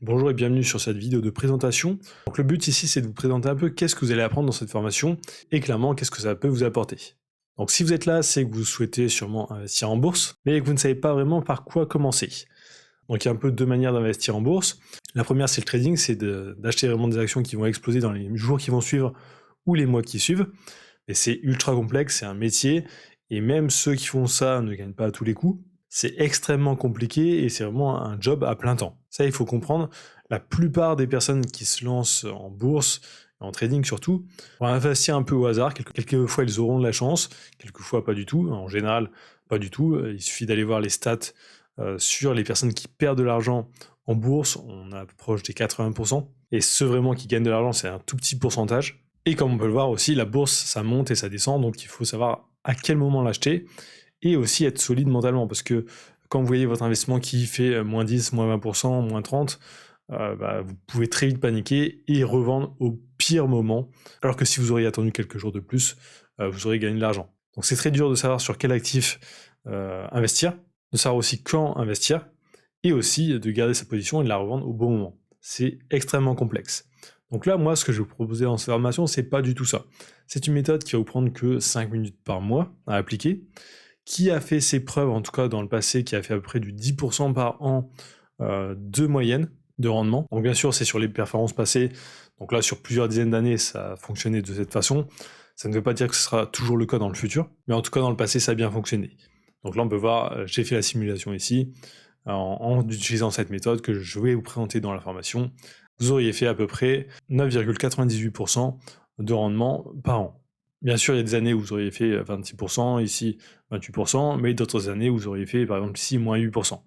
Bonjour et bienvenue sur cette vidéo de présentation. Donc le but ici c'est de vous présenter un peu qu'est-ce que vous allez apprendre dans cette formation et clairement qu'est-ce que ça peut vous apporter. Donc si vous êtes là, c'est que vous souhaitez sûrement investir en bourse, mais que vous ne savez pas vraiment par quoi commencer. Donc il y a un peu deux manières d'investir en bourse. La première c'est le trading, c'est d'acheter vraiment des actions qui vont exploser dans les jours qui vont suivre ou les mois qui suivent. Et c'est ultra complexe, c'est un métier, et même ceux qui font ça ne gagnent pas à tous les coups. C'est extrêmement compliqué et c'est vraiment un job à plein temps. Ça, il faut comprendre, la plupart des personnes qui se lancent en bourse, en trading surtout, vont investir un peu au hasard. Quelquefois, ils auront de la chance, quelquefois pas du tout. En général, pas du tout. Il suffit d'aller voir les stats sur les personnes qui perdent de l'argent en bourse. On approche des 80%. Et ceux vraiment qui gagnent de l'argent, c'est un tout petit pourcentage. Et comme on peut le voir aussi, la bourse, ça monte et ça descend, donc il faut savoir à quel moment l'acheter et aussi être solide mentalement, parce que quand vous voyez votre investissement qui fait moins 10, moins 20%, moins 30%, vous pouvez très vite paniquer et revendre au pire moment, alors que si vous auriez attendu quelques jours de plus, vous auriez gagné de l'argent. Donc c'est très dur de savoir sur quel actif investir, de savoir aussi quand investir, et aussi de garder sa position et de la revendre au bon moment. C'est extrêmement complexe. Donc là, moi, ce que je vais vous proposer dans cette formation, c'est pas du tout ça. C'est une méthode qui va vous prendre que 5 minutes par mois à appliquer, qui a fait ses preuves, en tout cas dans le passé, qui a fait à peu près du 10% par an de moyenne de rendement. Donc bien sûr, c'est sur les performances passées. Donc là, sur plusieurs dizaines d'années, ça a fonctionné de cette façon. Ça ne veut pas dire que ce sera toujours le cas dans le futur, mais en tout cas, dans le passé, ça a bien fonctionné. Donc là, on peut voir, j'ai fait la simulation ici, en utilisant cette méthode que je vais vous présenter dans la formation. Vous auriez fait à peu près 9,98% de rendement par an. Bien sûr, il y a des années où vous auriez fait 26%, ici 28%, mais d'autres années où vous auriez fait par exemple ici moins 8%.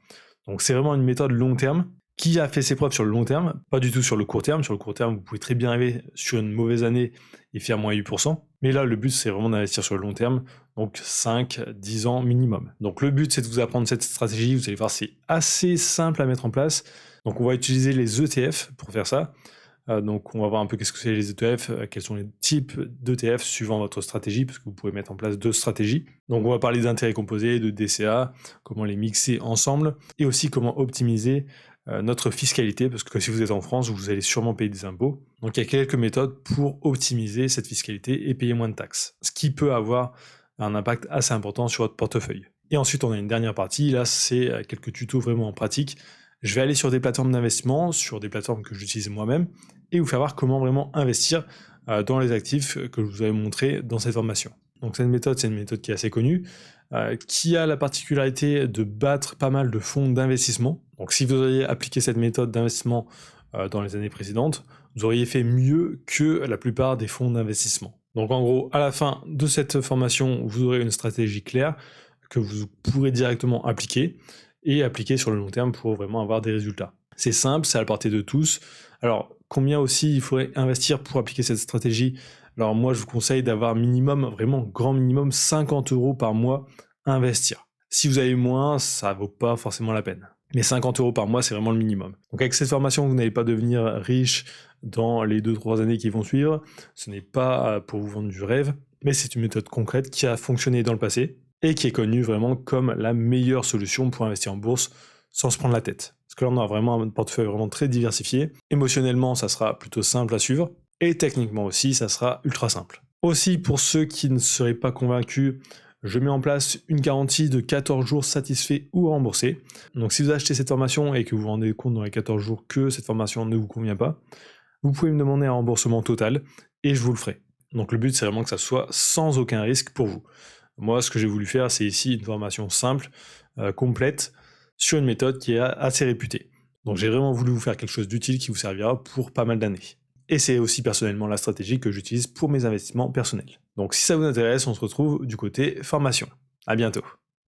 Donc c'est vraiment une méthode long terme qui a fait ses preuves sur le long terme, pas du tout sur le court terme. Sur le court terme, vous pouvez très bien arriver sur une mauvaise année et faire moins 8%. Mais là, le but, c'est vraiment d'investir sur le long terme, donc 5-10 ans minimum. Donc le but, c'est de vous apprendre cette stratégie. Vous allez voir, c'est assez simple à mettre en place. Donc on va utiliser les ETF pour faire ça. Donc on va voir un peu qu'est-ce que c'est les ETF, quels sont les types d'ETF suivant votre stratégie, parce que vous pouvez mettre en place deux stratégies. Donc on va parler d'intérêts composés, de DCA, comment les mixer ensemble, et aussi comment optimiser notre fiscalité, parce que si vous êtes en France, vous allez sûrement payer des impôts. Donc il y a quelques méthodes pour optimiser cette fiscalité et payer moins de taxes, ce qui peut avoir un impact assez important sur votre portefeuille. Et ensuite on a une dernière partie, là c'est quelques tutos vraiment en pratique. Je vais aller sur des plateformes d'investissement, sur des plateformes que j'utilise moi-même, et vous faire voir comment vraiment investir dans les actifs que je vous avais montré dans cette formation. Donc cette méthode, c'est une méthode qui est assez connue, qui a la particularité de battre pas mal de fonds d'investissement. Donc si vous auriez appliqué cette méthode d'investissement dans les années précédentes, vous auriez fait mieux que la plupart des fonds d'investissement. Donc en gros, à la fin de cette formation, vous aurez une stratégie claire que vous pourrez directement appliquer et appliquer sur le long terme pour vraiment avoir des résultats. C'est simple, c'est à la portée de tous. Alors, combien aussi il faudrait investir pour appliquer cette stratégie? Alors moi, je vous conseille d'avoir minimum, vraiment grand minimum, 50 € par mois à investir. Si vous avez moins, ça vaut pas forcément la peine. Mais 50 € par mois, c'est vraiment le minimum. Donc avec cette formation, vous n'allez pas devenir riche dans les 2-3 années qui vont suivre. Ce n'est pas pour vous vendre du rêve, mais c'est une méthode concrète qui a fonctionné dans le passé et qui est connue vraiment comme la meilleure solution pour investir en bourse sans se prendre la tête. Parce que là, on a vraiment un portefeuille vraiment très diversifié. Émotionnellement, ça sera plutôt simple à suivre, et techniquement aussi, ça sera ultra simple. Aussi, pour ceux qui ne seraient pas convaincus, je mets en place une garantie de 14 jours satisfaits ou remboursés. Donc si vous achetez cette formation et que vous vous rendez compte dans les 14 jours que cette formation ne vous convient pas, vous pouvez me demander un remboursement total, et je vous le ferai. Donc le but, c'est vraiment que ça soit sans aucun risque pour vous. Moi, ce que j'ai voulu faire, c'est ici une formation simple, complète, sur une méthode qui est assez réputée. Donc j'ai vraiment voulu vous faire quelque chose d'utile qui vous servira pour pas mal d'années. Et c'est aussi personnellement la stratégie que j'utilise pour mes investissements personnels. Donc si ça vous intéresse, on se retrouve du côté formation. À bientôt.